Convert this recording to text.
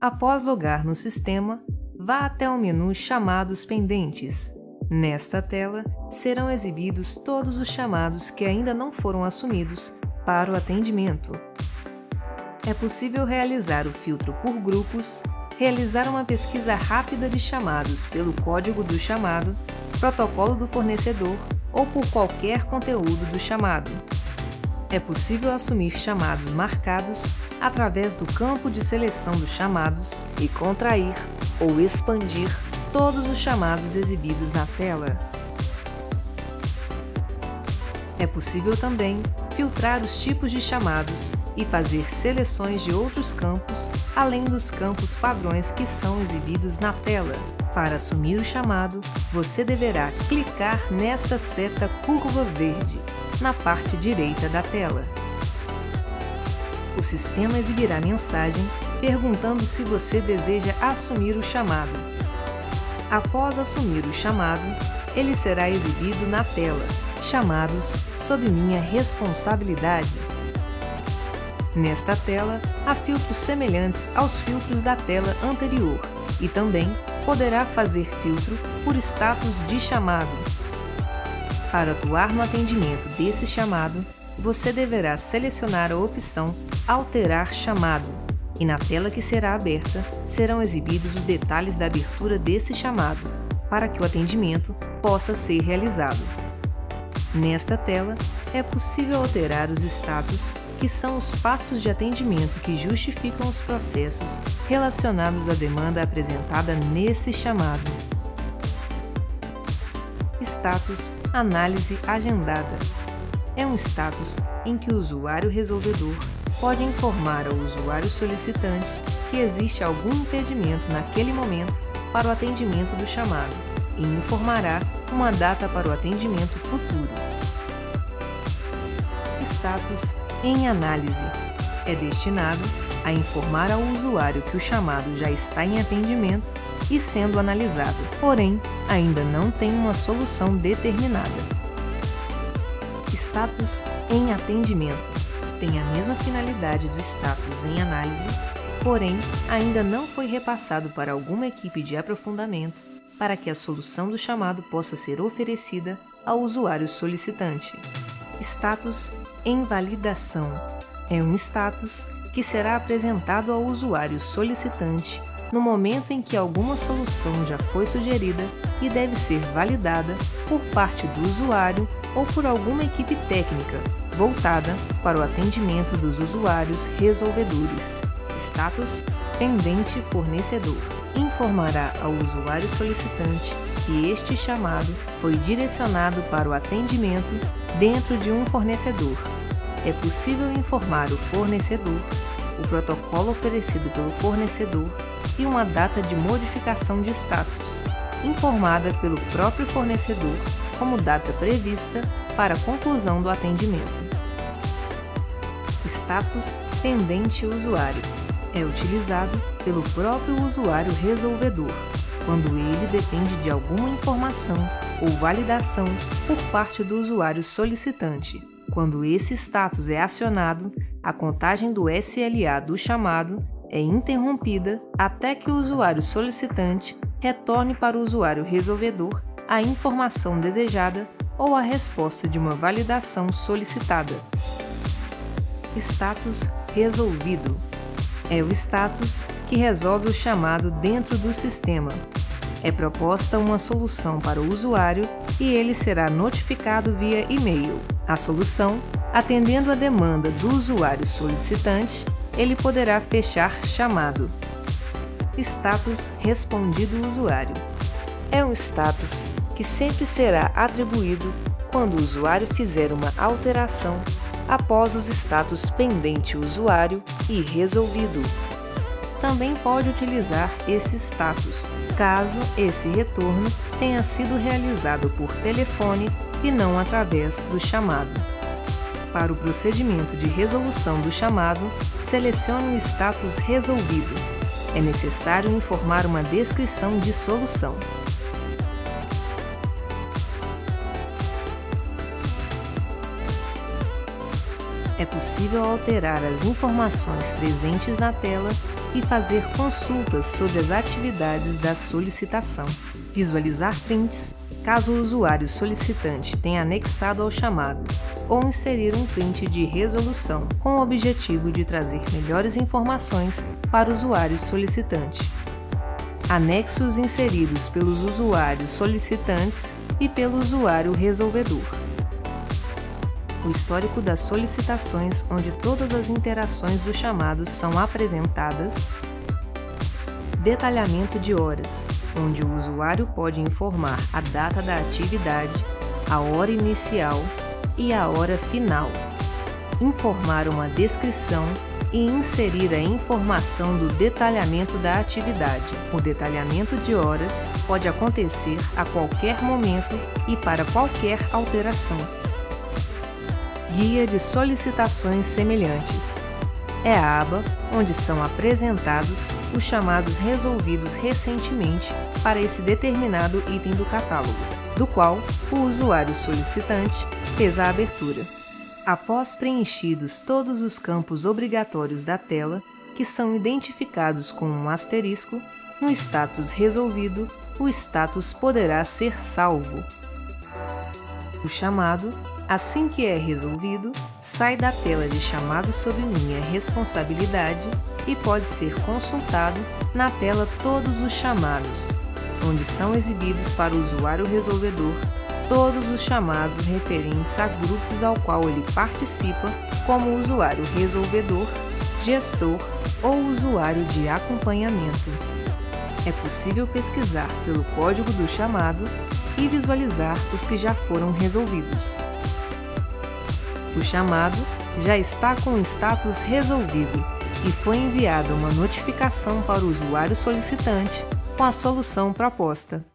Após logar no sistema, vá até o menu Chamados Pendentes. Nesta tela, serão exibidos todos os chamados que ainda não foram assumidos para o atendimento. É possível realizar o filtro por grupos, realizar uma pesquisa rápida de chamados pelo código do chamado, protocolo do fornecedor ou por qualquer conteúdo do chamado. É possível assumir chamados marcados através do campo de seleção dos chamados e contrair ou expandir todos os chamados exibidos na tela. É possível também filtrar os tipos de chamados e fazer seleções de outros campos, além dos campos padrões que são exibidos na tela. Para assumir o chamado, você deverá clicar nesta seta curva verde, na parte direita da tela. O sistema exibirá mensagem perguntando se você deseja assumir o chamado. Após assumir o chamado, ele será exibido na tela, Chamados sob minha responsabilidade. Nesta tela, há filtros semelhantes aos filtros da tela anterior e também poderá fazer filtro por status de chamado. Para atuar no atendimento desse chamado, você deverá selecionar a opção Alterar chamado e na tela que será aberta serão exibidos os detalhes da abertura desse chamado, para que o atendimento possa ser realizado. Nesta tela, é possível alterar os status, que são os passos de atendimento que justificam os processos relacionados à demanda apresentada nesse chamado. Status Análise Agendada. É um status em que o usuário resolvedor pode informar ao usuário solicitante que existe algum impedimento naquele momento para o atendimento do chamado e informará uma data para o atendimento futuro. Status em análise. É destinado a informar ao usuário que o chamado já está em atendimento e sendo analisado, porém, ainda não tem uma solução determinada. Status em atendimento. Tem a mesma finalidade do status em análise, porém, ainda não foi repassado para alguma equipe de aprofundamento para que a solução do chamado possa ser oferecida ao usuário solicitante. Status em validação. É um status que será apresentado ao usuário solicitante no momento em que alguma solução já foi sugerida e deve ser validada por parte do usuário ou por alguma equipe técnica voltada para o atendimento dos usuários resolvedores. Status pendente fornecedor. Informará ao usuário solicitante que este chamado foi direcionado para o atendimento dentro de um fornecedor. É possível informar o fornecedor, o protocolo oferecido pelo fornecedor e uma data de modificação de status, informada pelo próprio fornecedor como data prevista para a conclusão do atendimento. Status pendente usuário. É utilizado pelo próprio usuário resolvedor, quando ele depende de alguma informação ou validação por parte do usuário solicitante. Quando esse status é acionado, a contagem do SLA do chamado é interrompida até que o usuário solicitante retorne para o usuário resolvedor a informação desejada ou a resposta de uma validação solicitada. Status resolvido. É o status que resolve o chamado dentro do sistema. É proposta uma solução para o usuário e ele será notificado via e-mail. A solução, atendendo a demanda do usuário solicitante, ele poderá fechar chamado. Status respondido usuário. É um status que sempre será atribuído quando o usuário fizer uma alteração após os status pendente usuário e resolvido. Também pode utilizar esse status, caso esse retorno tenha sido realizado por telefone e não através do chamado. Para o procedimento de resolução do chamado, selecione o status resolvido. É necessário informar uma descrição de solução. É possível alterar as informações presentes na tela e fazer consultas sobre as atividades da solicitação. Visualizar prints, caso o usuário solicitante tenha anexado ao chamado, ou inserir um print de resolução com o objetivo de trazer melhores informações para o usuário solicitante. Anexos inseridos pelos usuários solicitantes e pelo usuário resolvedor. O histórico das solicitações, onde todas as interações do chamado são apresentadas. Detalhamento de horas, onde o usuário pode informar a data da atividade, a hora inicial e a hora final. Informar uma descrição e inserir a informação do detalhamento da atividade. O detalhamento de horas pode acontecer a qualquer momento e para qualquer alteração. Guia de solicitações semelhantes. É a aba onde são apresentados os chamados resolvidos recentemente para esse determinado item do catálogo, do qual o usuário solicitante fez a abertura. Após preenchidos todos os campos obrigatórios da tela, que são identificados com um asterisco, no status resolvido, o status poderá ser salvo. O chamado, assim que é resolvido, sai da tela de chamado sob minha responsabilidade e pode ser consultado na tela Todos os chamados, onde são exibidos para o usuário resolvedor todos os chamados referentes a grupos ao qual ele participa como usuário resolvedor, gestor ou usuário de acompanhamento. É possível pesquisar pelo código do chamado e visualizar os que já foram resolvidos. O chamado já está com o status resolvido e foi enviada uma notificação para o usuário solicitante com a solução proposta.